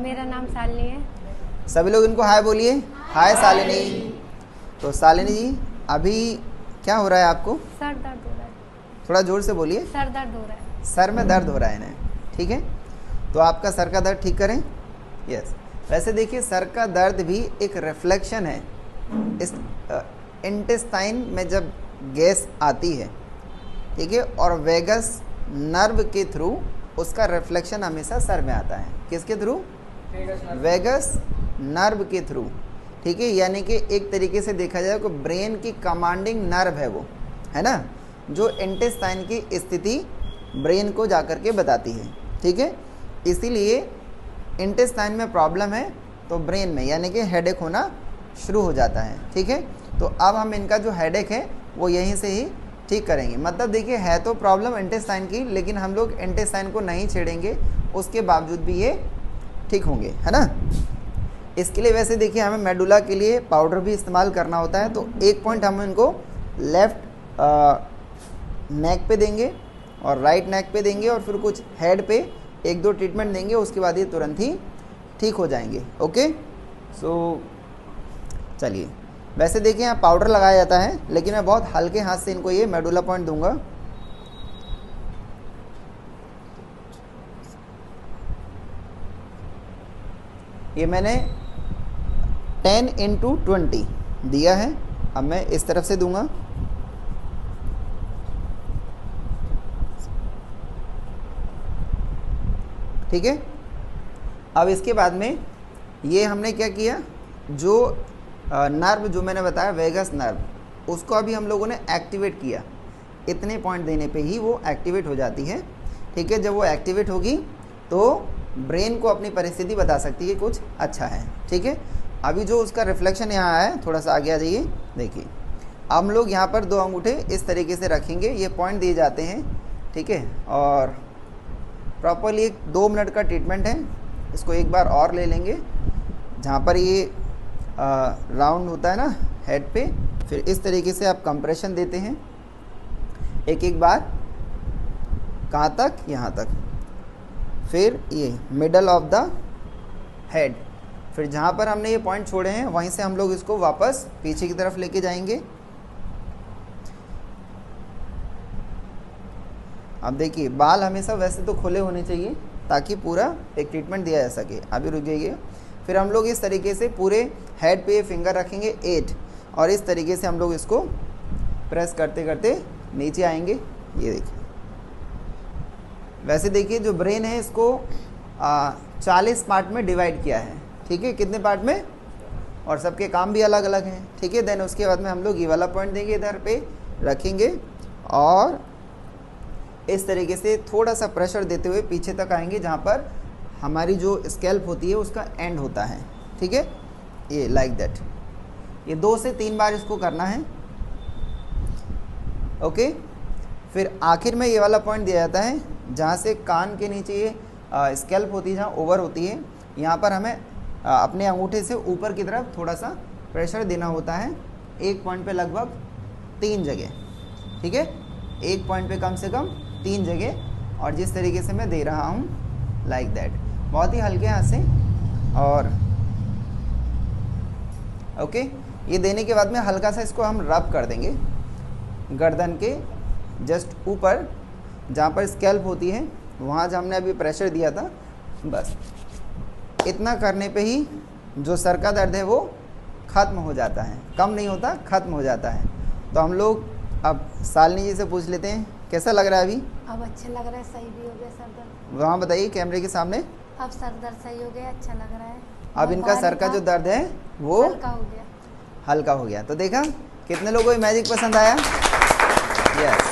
मेरा नाम शालिनी है। सभी लोग इनको हाय बोलिए। हाय शालिनी। तो शालिनी जी अभी क्या हो रहा है आपको? सर दर्द हो रहा है। थोड़ा जोर से बोलिए। सर दर्द हो रहा है। सर में दर्द हो रहा है इन्हें, ठीक है। तो आपका सर का दर्द ठीक करें। यस। वैसे देखिए सर का दर्द भी एक रिफ्लेक्शन है इस इंटेस्टाइन में जब गैस आती है, ठीक है, और वेगस नर्व के थ्रू उसका रिफ्लेक्शन हमेशा सर में आता है। किसके थ्रू? वेगस नर्व के थ्रू, ठीक है। यानी कि एक तरीके से देखा जाए तो ब्रेन की कमांडिंग नर्व है वो, है ना, जो इंटेस्टाइन की स्थिति ब्रेन को जाकर के बताती है, ठीक है। इसीलिए इंटेस्टाइन में प्रॉब्लम है तो ब्रेन में यानी कि हेडेक होना शुरू हो जाता है, ठीक है। तो अब हम इनका जो हेडेक है वो यहीं से ही ठीक करेंगे। मतलब देखिए है तो प्रॉब्लम इंटेस्टाइन की, लेकिन हम लोग इंटेस्टाइन को नहीं छेड़ेंगे, उसके बावजूद भी ये ठीक होंगे, है ना। इसके लिए वैसे देखिए हमें मेडुला के लिए पाउडर भी इस्तेमाल करना होता है। तो एक पॉइंट हम इनको लेफ़्ट नेक पे देंगे और राइट नेक पे देंगे और फिर कुछ हेड पे एक दो ट्रीटमेंट देंगे, उसके बाद ये तुरंत ही ठीक हो जाएंगे। ओके, सो चलिए। वैसे देखिए यहाँ पाउडर लगाया जाता है, लेकिन मैं बहुत हल्के हाथ से इनको ये मेडुला पॉइंट दूंगा। ये मैंने 10x20 दिया है। अब मैं इस तरफ से दूंगा। ठीक है। अब इसके बाद में ये हमने क्या किया, जो नर्व जो मैंने बताया वेगस नर्व, उसको अभी हम लोगों ने एक्टिवेट किया। इतने पॉइंट देने पे ही वो एक्टिवेट हो जाती है, ठीक है। जब वो एक्टिवेट होगी तो ब्रेन को अपनी परिस्थिति बता सकती है कुछ अच्छा है, ठीक है। अभी जो उसका रिफ्लेक्शन यहाँ है, थोड़ा सा आगे आ जाइए। देखिए हम लोग यहाँ पर दो अंगूठे इस तरीके से रखेंगे, ये पॉइंट दिए जाते हैं, ठीक है। और प्रॉपरली 2 मिनट का ट्रीटमेंट है। इसको एक बार और ले लेंगे, जहाँ पर ये राउंड होता है ना हेड पे, फिर इस तरीके से आप कंप्रेशन देते हैं एक एक बार। कहाँ तक? यहाँ तक। फिर ये मिडल ऑफ द हेड, फिर जहाँ पर हमने ये पॉइंट छोड़े हैं वहीं से हम लोग इसको वापस पीछे की तरफ लेके जाएंगे। अब देखिए बाल हमेशा वैसे तो खुले होने चाहिए ताकि पूरा एक ट्रीटमेंट दिया जा सके। अभी रुक जाइए। फिर हम लोग इस तरीके से पूरे हेड पे फिंगर रखेंगे 8, और इस तरीके से हम लोग इसको प्रेस करते करते नीचे आएंगे। ये देखिए, वैसे देखिए जो ब्रेन है इसको 40 पार्ट में डिवाइड किया है, ठीक है। कितने पार्ट में? और सबके काम भी अलग अलग हैं, ठीक है। देन उसके बाद में हम लोग ये वाला पॉइंट देंगे, इधर पे रखेंगे और इस तरीके से थोड़ा सा प्रेशर देते हुए पीछे तक आएंगे, जहाँ पर हमारी जो स्कैल्प होती है उसका एंड होता है, ठीक है। ये लाइक दैट। ये 2 से 3 बार इसको करना है, ओके। फिर आखिर में ये वाला पॉइंट दिया जाता है जहाँ से कान के नीचे ये स्कैल्प होती है, जहाँ ओवर होती है, यहाँ पर हमें अपने अंगूठे से ऊपर की तरफ थोड़ा सा प्रेशर देना होता है। एक पॉइंट पे लगभग 3 जगह, ठीक है। एक पॉइंट पे कम से कम 3 जगह, और जिस तरीके से मैं दे रहा हूँ लाइक दैट, बहुत ही हल्के हाथ से। और ओके, ये देने के बाद में हल्का सा इसको हम रब कर देंगे गर्दन के जस्ट ऊपर, जहाँ पर स्कैल्प होती है, वहाँ जहाँ हमने अभी प्रेशर दिया था। बस इतना करने पे ही जो सर का दर्द है वो ख़त्म हो जाता है। कम नहीं होता, ख़त्म हो जाता है। तो हम लोग अब शालिनी जी से पूछ लेते हैं कैसा लग रहा है अभी? अब अच्छा लग रहा है, सही भी हो गया सर दर्द। वहाँ बताइए कैमरे के सामने। अब सर दर्द सही हो गया, अच्छा लग रहा है। अब इनका सर का जो दर्द है वो हल्का हो गया, हल्का हो गया। तो देखा कितने लोगों को मैजिक पसंद आया? यस।